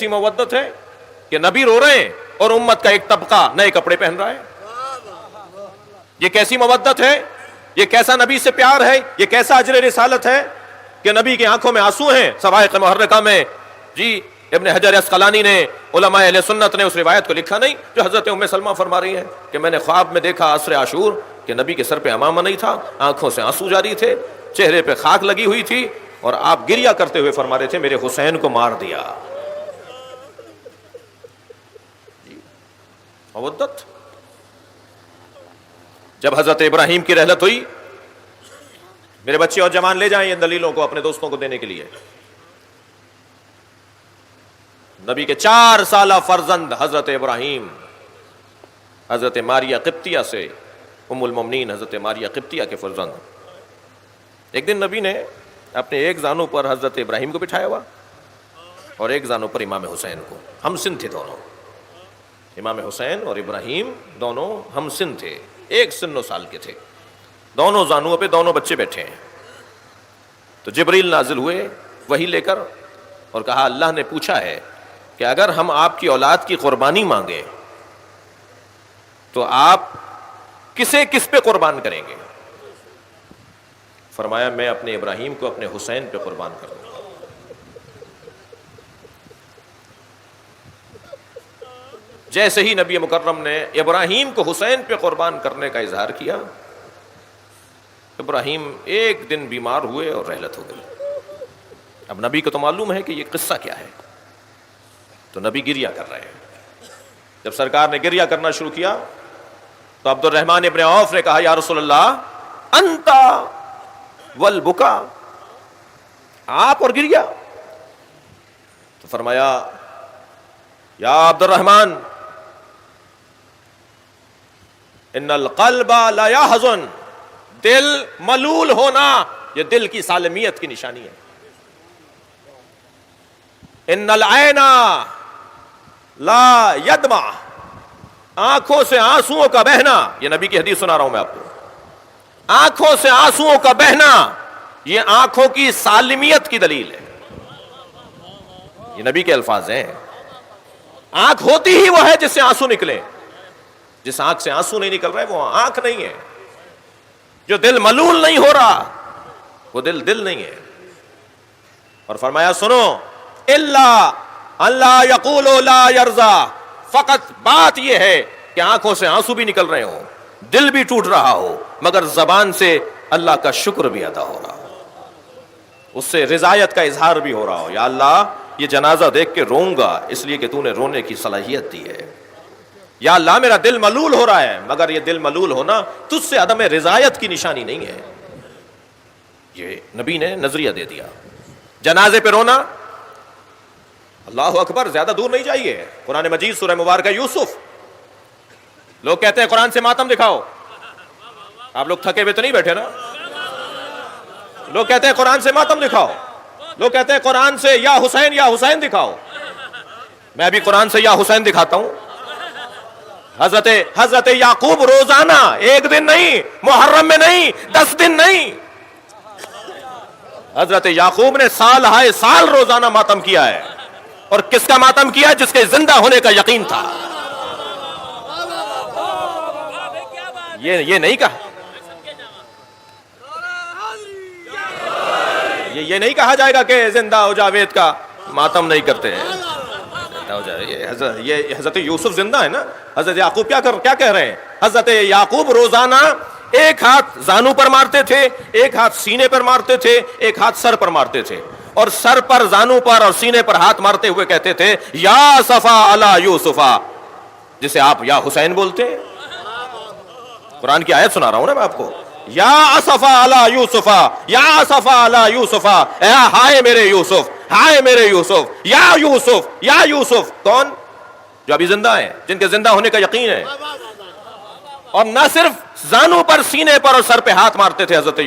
ایسی مودت ہے کہ نبی رو رہے ہیں اور امت کا ایک طبقہ نئے کپڑے پہن رہا ہے. یہ کیسی مودت ہے؟ یہ کیسا نبی سے پیار ہے؟ یہ کیسا اجر رسالت ہے کہ نبی کی آنکھوں میں آنسو ہیں. صواعق محرکہ میں جی ابن حجر اسقلانی نے، علماء اہل سنت نے اس روایت کو لکھا نہیں جو حضرت ام سلمہ فرما رہی ہیں کہ میں نے خواب میں دیکھا عصر عاشور کہ نبی کے سر پہ عمامہ نہیں تھا، آنکھوں سے آنسو جاری تھے، چہرے پہ خاک لگی ہوئی تھی، اور آپ گریہ کرتے ہوئے فرما رہے تھے میرے حسین کو مار دیا. مودت. جب حضرت ابراہیم کی رحلت ہوئی، میرے بچے اور جوان لے جائیں ان دلیلوں کو اپنے دوستوں کو دینے کے لیے. نبی کے 4 سالہ فرزند حضرت ابراہیم حضرت ماریہ قبطیہ سے، ام المومنین حضرت ماریہ قبطیہ کے فرزند. ایک دن نبی نے اپنے ایک زانو پر حضرت ابراہیم کو بٹھایا ہوا اور ایک زانو پر امام حسین کو. ہم سن تھے دونوں، امام حسین اور ابراہیم دونوں ہم سن تھے، ایک سن و سال کے تھے. دونوں زانوؤں پہ دونوں بچے بیٹھے ہیں. تو جبریل نازل ہوئے وحی لے کر اور کہا اللہ نے پوچھا ہے کہ اگر ہم آپ کی اولاد کی قربانی مانگیں تو آپ کسے کس پہ قربان کریں گے؟ فرمایا میں اپنے ابراہیم کو اپنے حسین پہ قربان کروں گا. جیسے ہی نبی مکرم نے ابراہیم کو حسین پہ قربان کرنے کا اظہار کیا، ابراہیم ایک دن بیمار ہوئے اور رحلت ہو گئی. اب نبی کو تو معلوم ہے کہ یہ قصہ کیا ہے، تو نبی گریہ کر رہے ہیں. جب سرکار نے گریہ کرنا شروع کیا تو عبد الرحمن ابن عوف نے کہا یا رسول اللہ انتا والبکا، آپ اور گریہ. تو فرمایا یا عبد الرحمن ان القلب لا يحزن، دل ملول ہونا یہ دل کی سالمیت کی نشانی ہے. ان العین لا يدمع، آنکھوں سے آنسوؤں کا بہنا، یہ نبی کی حدیث سنا رہا ہوں میں آپ کو، آنکھوں سے آنسوؤں کا بہنا یہ آنکھوں کی سالمیت کی دلیل ہے. یہ نبی کے الفاظ ہیں. آنکھ ہوتی ہی وہ ہے جس سے آنسو نکلے. جس آنکھ سے آنسو نہیں نکل رہے وہ آنکھ نہیں ہے. جو دل ملول نہیں ہو رہا وہ دل نہیں ہے. اور فرمایا سنو الا اللہ یقول لا یرضا، فقط بات یہ ہے کہ آنکھوں سے آنسو بھی نکل رہے ہوں، دل بھی ٹوٹ رہا ہو، مگر زبان سے اللہ کا شکر بھی ادا ہو رہا ہو، اس سے رضایت کا اظہار بھی ہو رہا ہو. یا اللہ یہ جنازہ دیکھ کے روں گا اس لیے کہ تو نے رونے کی صلاحیت دی ہے. یا اللہ میرا دل ملول ہو رہا ہے، مگر یہ دل ملول ہونا تجھ سے عدم رضایت کی نشانی نہیں ہے. یہ نبی نے نظریہ دے دیا. جنازے پہ رونا، اللہ اکبر، زیادہ دور نہیں جائیے. قرآن مجید سورہ مبارکہ یوسف، لوگ کہتے ہیں قرآن سے ماتم دکھاؤ. آپ لوگ تھکے ہوئے تو نہیں بیٹھے نا؟ لوگ کہتے ہیں قرآن سے ماتم دکھاؤ، لوگ کہتے ہیں قرآن سے یا حسین دکھاؤ. میں بھی قرآن سے یا حسین دکھاتا ہوں. حضرت یعقوب روزانہ، ایک دن نہیں، محرم میں نہیں، 10 دن نہیں، حضرت یعقوب نے سال ہائے سال روزانہ ماتم کیا ہے. اور کس کا ماتم کیا؟ جس کے زندہ ہونے کا یقین تھا. یہ نہیں کہا، یہ نہیں کہا جائے گا کہ زندہ ہو جاوید کا ماتم نہیں کرتے ہیں. یہ حضرت یوسف زندہ ہے نا. حضرت یعقوب کیا کہہ رہے ہیں؟ حضرت یعقوب روزانہ ایک ہاتھ زانو پر مارتے تھے، ایک ہاتھ سینے پر مارتے تھے، ایک ہاتھ سر پر مارتے تھے، اور سر پر، زانو پر اور سینے پر ہاتھ مارتے ہوئے کہتے تھے یا صفا علی یوسفا، جسے آپ یا حسین بولتے ہیں. قرآن کی آیت سنا رہا ہوں نا میں آپ کو. یا اسفا علی یوسفا، یا اسفا علی یوسفا، ہائے میرے یوسف، ہائے میرے یوسف، یا یوسف، یا یوسف. کون؟ جو ابھی زندہ ہیں، جن کے زندہ ہونے کا یقین ہے. اور نہ صرف زانو پر، سینے پر اور سر پہ ہاتھ مارتے تھے حضرت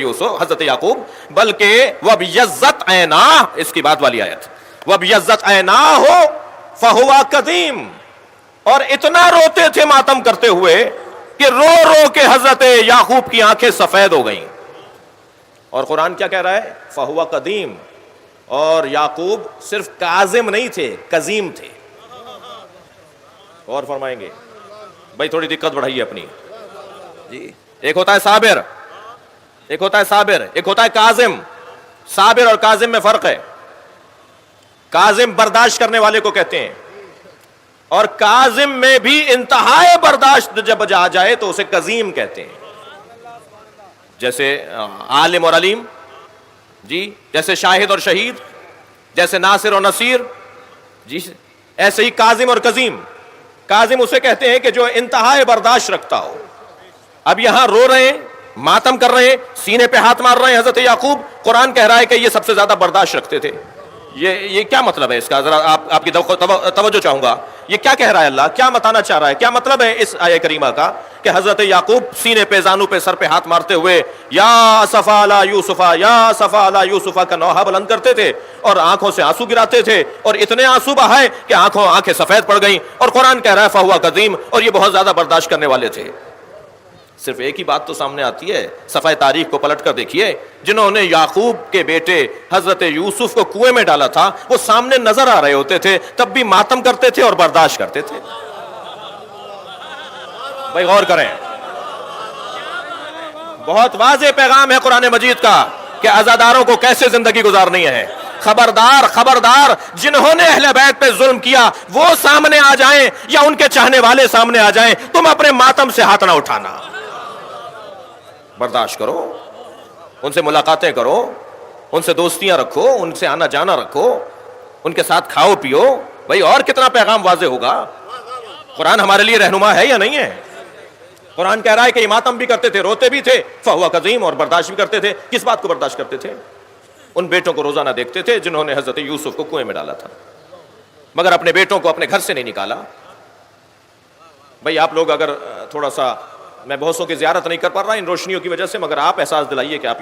یعقوب، بلکہ وَبْيَضَّتْ عَيْنَاهُ، اس کی بات والی آیت، وَبْيَضَّتْ عَيْنَاهُ فَهُوَ كَظِيمٌ. اور اتنا روتے تھے ماتم کرتے ہوئے کہ رو رو کے حضرت یعقوب کی آنکھیں سفید ہو گئیں. اور قرآن کیا کہہ رہا ہے؟ فَهُوَ قدیم، اور یعقوب صرف کاظم نہیں تھے، کظیم تھے. اور فرمائیں گے بھائی تھوڑی دقت بڑھائیے اپنی جی. ایک ہوتا ہے صابر، ایک ہوتا ہے صابر، ایک ہوتا ہے کاظم. صابر اور کاظم میں فرق ہے. کاظم برداشت کرنے والے کو کہتے ہیں، اور کاظم میں بھی انتہائی برداشت جب آ جائے تو اسے کظیم کہتے ہیں. جیسے عالم اور علیم جی، جیسے شاہد اور شہید، جیسے ناصر اور نصیر جی، ایسے ہی کاظم اور کظیم. کاظم اسے کہتے ہیں کہ جو انتہائی برداشت رکھتا ہو. اب یہاں رو رہے ہیں، ماتم کر رہے ہیں، سینے پہ ہاتھ مار رہے ہیں حضرت یعقوب. قرآن کہہ رہا ہے کہ یہ سب سے زیادہ برداشت رکھتے تھے. یہ کیا مطلب ہے اس کا؟ ذرا آپ کی توجہ چاہوں گا. یہ کیا کہہ رہا ہے اللہ؟ کیا بتانا چاہ رہا ہے؟ کیا مطلب ہے اس آیہ کریمہ کا کہ حضرت یعقوب سینے پہ، زانو پہ، سر پہ ہاتھ مارتے ہوئے یا اسفا علی یوسف، یا اسفا علی یوسف کا نوحہ بلند کرتے تھے اور آنکھوں سے آنسو گراتے تھے، اور اتنے آنسو بہائے کہ آنکھیں سفید پڑ گئیں. اور قرآن کہہ رہا ہے فہو کظیم، اور یہ بہت زیادہ برداشت کرنے والے تھے. صرف ایک ہی بات تو سامنے آتی ہے، صفحہ تاریخ کو پلٹ کر دیکھیے. جنہوں نے یعقوب کے بیٹے حضرت یوسف کو کنویں میں ڈالا تھا وہ سامنے نظر آ رہے ہوتے تھے، تب بھی ماتم کرتے تھے اور برداشت کرتے تھے. بھائی غور کریں، بہت واضح پیغام ہے قرآن مجید کا کہ عزاداروں کو کیسے زندگی گزارنی ہے. خبردار خبردار، جنہوں نے اہل بیت پہ ظلم کیا وہ سامنے آ جائیں یا ان کے چاہنے والے سامنے آ جائیں، تم اپنے ماتم سے ہاتھ نہ اٹھانا. برداشت کرو، ان سے ملاقاتیں کرو، ان سے دوستیاں رکھو، ان سے آنا جانا رکھو، ان کے ساتھ کھاؤ پیو. بھائی اور کتنا پیغام واضح ہوگا. قرآن ہمارے لیے رہنما ہے یا نہیں ہے؟ قرآن کہہ رہا ہے کہ یہ ماتم بھی کرتے تھے، روتے بھی تھے، فہو کظیم، اور برداشت بھی کرتے تھے. کس بات کو برداشت کرتے تھے؟ ان بیٹوں کو روزانہ دیکھتے تھے جنہوں نے حضرت یوسف کو کنویں میں ڈالا تھا، مگر اپنے بیٹوں کو اپنے گھر سے نہیں نکالا. بھائی آپ لوگ اگر تھوڑا سا، میں بہت سو کی زیارت نہیں کر پا رہا ان روشنیوں کی وجہ سے، مگر آپ احساس دلائیے کہ آپ